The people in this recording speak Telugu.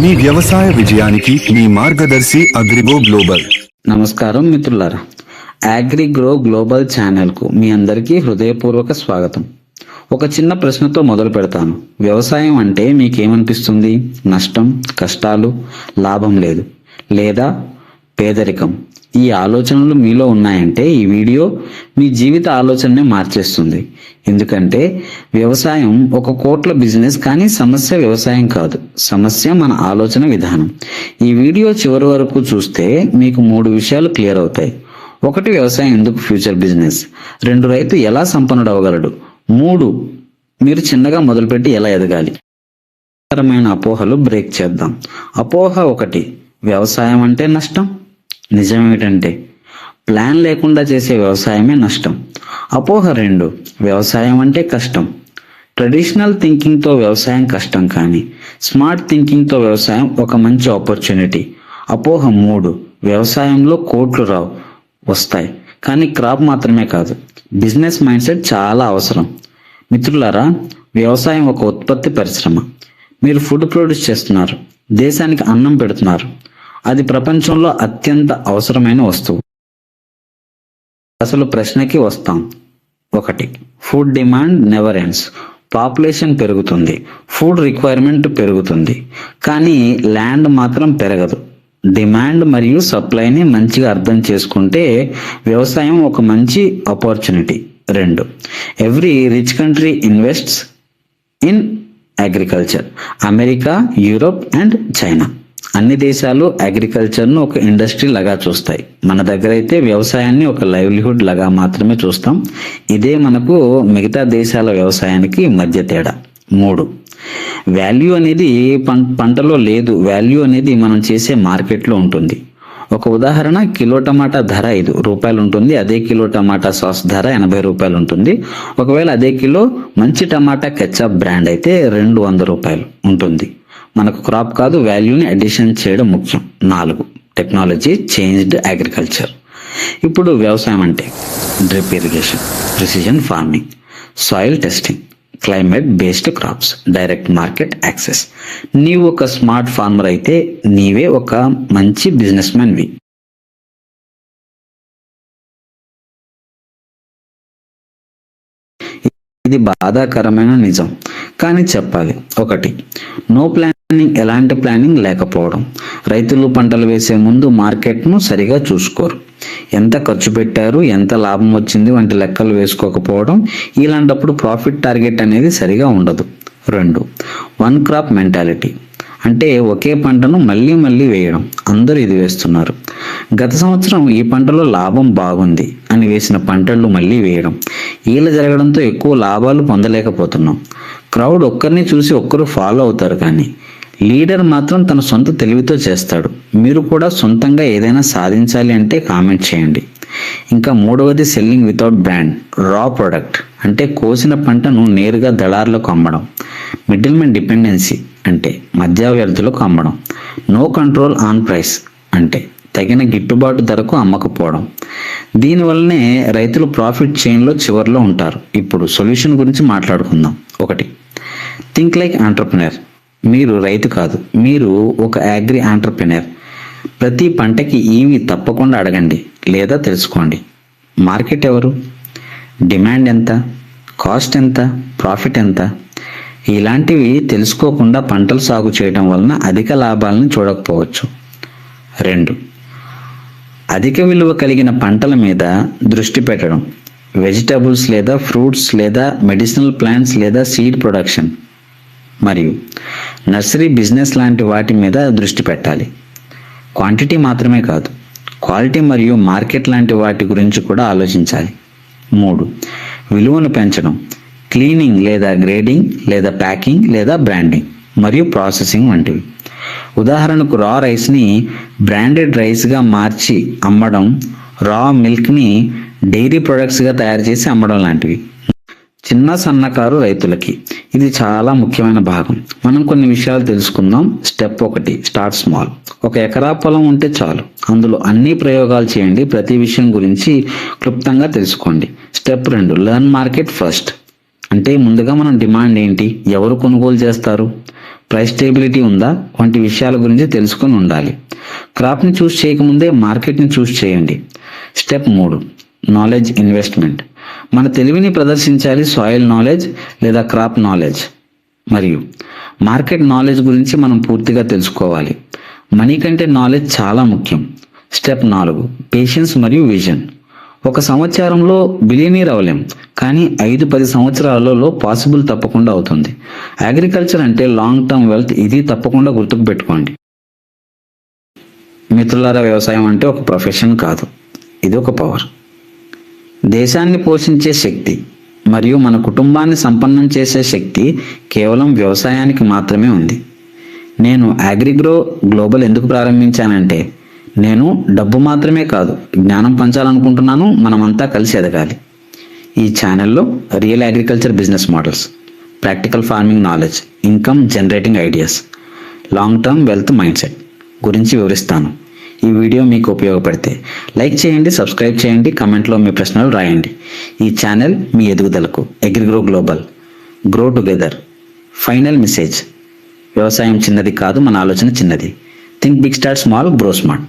మీ వ్యవసాయ విజయానికి మీ మార్గదర్శి అగ్రిగో గ్లోబల్. నమస్కారం మిత్రులారా, అగ్రిగ్రో గ్లోబల్ ఛానల్కు మీ అందరికీ హృదయపూర్వక స్వాగతం. ఒక చిన్న ప్రశ్నతో మొదలు పెడతాను. వ్యవసాయం అంటే మీకేమనిపిస్తుంది? నష్టం, కష్టాలు, లాభం లేదు, లేదా పేదరికం? ఈ ఆలోచనలు మీలో ఉన్నాయంటే ఈ వీడియో మీ జీవిత ఆలోచననే మార్చేస్తుంది. ఎందుకంటే వ్యవసాయం ఒక కోట్ల బిజినెస్, కానీ సమస్య వ్యవసాయం కాదు, సమస్య మన ఆలోచన విధానం. ఈ వీడియో చివరి వరకు చూస్తే మీకు 3 విషయాలు క్లియర్ అవుతాయి. 1, వ్యవసాయం ఎందుకు ఫ్యూచర్ బిజినెస్. 2, రైతు ఎలా సంపన్నుడు అవ్వగలడు. 3, మీరు చిన్నగా మొదలుపెట్టి ఎలా ఎదగాలి. అపోహలు బ్రేక్ చేద్దాం. అపోహ 1, వ్యవసాయం అంటే నష్టం. నిజమేమిటంటే ప్లాన్ లేకుండా చేసే వ్యవసాయమే నష్టం. అపోహ 2, వ్యవసాయం అంటే కష్టం. ట్రెడిషనల్ థింకింగ్తో వ్యవసాయం కష్టం, కానీ స్మార్ట్ థింకింగ్తో వ్యవసాయం ఒక మంచి ఆపర్చునిటీ. అపోహ 3, వ్యవసాయంలో కోట్లు వస్తాయి, కానీ క్రాప్ మాత్రమే కాదు, బిజినెస్ మైండ్ సెట్ చాలా అవసరం. మిత్రులారా, వ్యవసాయం ఒక ఉత్పత్తి పరిశ్రమ. మీరు ఫుడ్ ప్రొడ్యూస్ చేస్తున్నారు, దేశానికి అన్నం పెడుతున్నారు. అది ప్రపంచంలో అత్యంత అవసరమైన వస్తువు. అసలు ప్రశ్నకి వస్తాం. 1, food demand never ends. Population పెరుగుతుంది, ఫుడ్ రిక్వైర్మెంట్ పెరుగుతుంది, కానీ ల్యాండ్ మాత్రం పెరగదు. డిమాండ్ మరియు సప్లైని మంచిగా అర్థం చేసుకుంటే వ్యవసాయం ఒక మంచి opportunity. 2, every rich country invests in agriculture. America, Europe and China, అన్ని దేశాలు అగ్రికల్చర్ను ఒక ఇండస్ట్రీ లాగా చూస్తాయి. మన దగ్గర అయితే వ్యవసాయాన్ని ఒక లైవ్లీహుడ్ లాగా మాత్రమే చూస్తాం. ఇదే మనకు మిగతా దేశాల వ్యవసాయానికి మధ్య తేడా. 3, వాల్యూ అనేది పంటలో లేదు, వాల్యూ అనేది మనం చేసే మార్కెట్లో ఉంటుంది. ఒక ఉదాహరణ, కిలో టమాటా ధర 5 రూపాయలు ఉంటుంది, అదే కిలో టమాటా సాస్ ధర 80 రూపాయలు ఉంటుంది. ఒకవేళ అదే కిలో మంచి టమాటా కెచప్ బ్రాండ్ అయితే 200 రూపాయలు ఉంటుంది. మనకు క్రాప్ కాదు, వాల్యూని అడిషన్ చేయడం ముఖ్యం. 4, టెక్నాలజీ చేంజ్డ్ అగ్రికల్చర్. ఇప్పుడు వ్యవసాయం అంటే drip irrigation, precision farming, soil testing, climate based crops, direct market access. నీవు ఒక స్మార్ట్ ఫార్మర్ అయితే నీవే ఒక మంచి బిజినెస్ మ్యాన్వి. ఇది బాధాకరమైన నిజం, కానీ చెప్పాలి. 1, నో ప్లానింగ్. ఎలాంటి ప్లానింగ్ లేకపోవడం. రైతులు పంటలు వేసే ముందు మార్కెట్ను సరిగా చూసుకోరు. ఎంత ఖర్చు పెట్టారు, ఎంత లాభం వచ్చింది వంటి లెక్కలు వేసుకోకపోవడం. ఇలాంటప్పుడు ప్రాఫిట్ టార్గెట్ అనేది సరిగా ఉండదు. 2, వన్ క్రాప్ మెంటాలిటీ. అంటే ఒకే పంటను మళ్ళీ మళ్ళీ వేయడం. అందరూ ఇది వేస్తున్నారు. గత సంవత్సరం ఈ పంటలో లాభం బాగుంది అని వేసిన పంటలు మళ్ళీ వేయడం. ఇలా జరగడంతో ఎక్కువ లాభాలు పొందలేకపోతున్నాం. క్రౌడ్ ఒక్కరిని చూసి ఒక్కరు ఫాలో అవుతారు, కానీ లీడర్ మాత్రం తన సొంత తెలివితో చేస్తాడు. మీరు కూడా సొంతంగా ఏదైనా సాధించాలి అంటే కామెంట్ చేయండి. ఇంకా 3వది, సెల్లింగ్ వితౌట్ బ్రాండ్. రా ప్రొడక్ట్ అంటే కోసిన పంటను నేరుగా దళారులకు అమ్మడం. మిడిల్ మ్యాన్ డిపెండెన్సీ అంటే మధ్యవర్తులకు అమ్మడం. నో కంట్రోల్ ఆన్ ప్రైస్ అంటే తగిన గిట్టుబాటు ధరకు అమ్మకపోవడం. దీనివల్లనే రైతులు ప్రాఫిట్ చైన్లో చివరిలో ఉంటారు. ఇప్పుడు సొల్యూషన్ గురించి మాట్లాడుకుందాం. 1, థింక్ లైక్ ఆంటర్ప్రినర్. మీరు రైతు కాదు, మీరు ఒక అగ్రి ఆంటర్ప్రినర్. ప్రతి పంటకి ఇవి తప్పకుండా అడగండి లేదా తెలుసుకోండి. మార్కెట్ ఎవరు, డిమాండ్ ఎంత, కాస్ట్ ఎంత, ప్రాఫిట్ ఎంత. ఇలాంటివి తెలుసుకోకుండా పంటలు సాగు చేయడం వలన అధిక లాభాలను చూడకపోవచ్చు. 2, అధిక విలువ కలిగిన పంటల మీద దృష్టి పెట్టడం. వెజిటబుల్స్ లేదా ఫ్రూట్స్ లేదా మెడిసినల్ ప్లాంట్స్ లేదా సీడ్ ప్రొడక్షన్ మరియు నర్సరీ బిజినెస్ లాంటి వాటి మీద దృష్టి పెట్టాలి. క్వాంటిటీ మాత్రమే కాదు, క్వాలిటీ మరియు మార్కెట్ లాంటి వాటి గురించి కూడా ఆలోచించాలి. 3, విలువను పెంచడం. క్లీనింగ్ లేదా గ్రేడింగ్ లేదా ప్యాకింగ్ లేదా బ్రాండింగ్ మరియు ప్రాసెసింగ్ వంటివి. ఉదాహరణకు రా రైస్ని బ్రాండెడ్ రైస్గా మార్చి అమ్మడం, రా మిల్క్ని డైరీ ప్రొడక్ట్స్గా తయారు చేసి అమ్మడం లాంటివి. చిన్న సన్నకారు రైతులకి ఇది చాలా ముఖ్యమైన భాగం. మనం కొన్ని విషయాలు తెలుసుకుందాం. Step 1, start small. 1 ఎకరా పొలం ఉంటే చాలు, అందులో అన్ని ప్రయోగాలు చేయండి. ప్రతి విషయం గురించి క్లుప్తంగా తెలుసుకోండి. Step 2, learn market first. అంటే ముందుగా మనం డిమాండ్ ఏంటి, ఎవరు కొనుగోలు చేస్తారు, ప్రైస్ స్టేబిలిటీ ఉందా వంటి విషయాల గురించి తెలుసుకొని ఉండాలి. క్రాప్ని చూస్ చేయకముందే మార్కెట్ని చూస్ చేయండి. Step 3, knowledge investment. మన తెలివిని ప్రదర్శించాలి. సాయిల్ నాలెడ్జ్ లేదా క్రాప్ నాలెడ్జ్ మరియు మార్కెట్ నాలెడ్జ్ గురించి మనం పూర్తిగా తెలుసుకోవాలి. మనీ కంటే నాలెడ్జ్ చాలా ముఖ్యం. స్టెప్ 4, పేషెన్స్ మరియు విజన్. ఒక సంవత్సరంలో బిలియనీర్ అవ్వలేం, కానీ 5-10 సంవత్సరాలలో పాసిబుల్ తప్పకుండా అవుతుంది. అగ్రికల్చర్ అంటే లాంగ్ టర్మ్ వెల్త్. ఇది తప్పకుండా గుర్తుకు పెట్టుకోండి మిత్రులారా. వ్యవసాయం అంటే ఒక ప్రొఫెషన్ కాదు, ఇది ఒక పవర్. దేశాన్ని పోషించే శక్తి మరియు మన కుటుంబాన్ని సంపన్నం చేసే శక్తి కేవలం వ్యవసాయానికి మాత్రమే ఉంది. నేను అగ్రిగ్రో గ్లోబల్ ఎందుకు ప్రారంభించానంటే, నేను డబ్బు మాత్రమే కాదు, జ్ఞానం పంచాలనుకుంటున్నాను. మనమంతా కలిసి ఎదగాలి. ఈ ఛానల్లో real agriculture business models, practical farming knowledge, income generating ideas, long term wealth mind set గురించి వివరిస్తాను. ఈ వీడియో మీకు ఉపయోగపడితే లైక్ చేయండి, సబ్స్క్రైబ్ చేయండి, కమెంట్లో మీ ప్రశ్నలు రాయండి. ఈ ఛానల్ మీ ఎదుగుదలకు. Agrigrow global, grow together. Final message: వ్యవసాయం చిన్నది కాదు, మన ఆలోచన చిన్నది. Think big, start small, grow smart.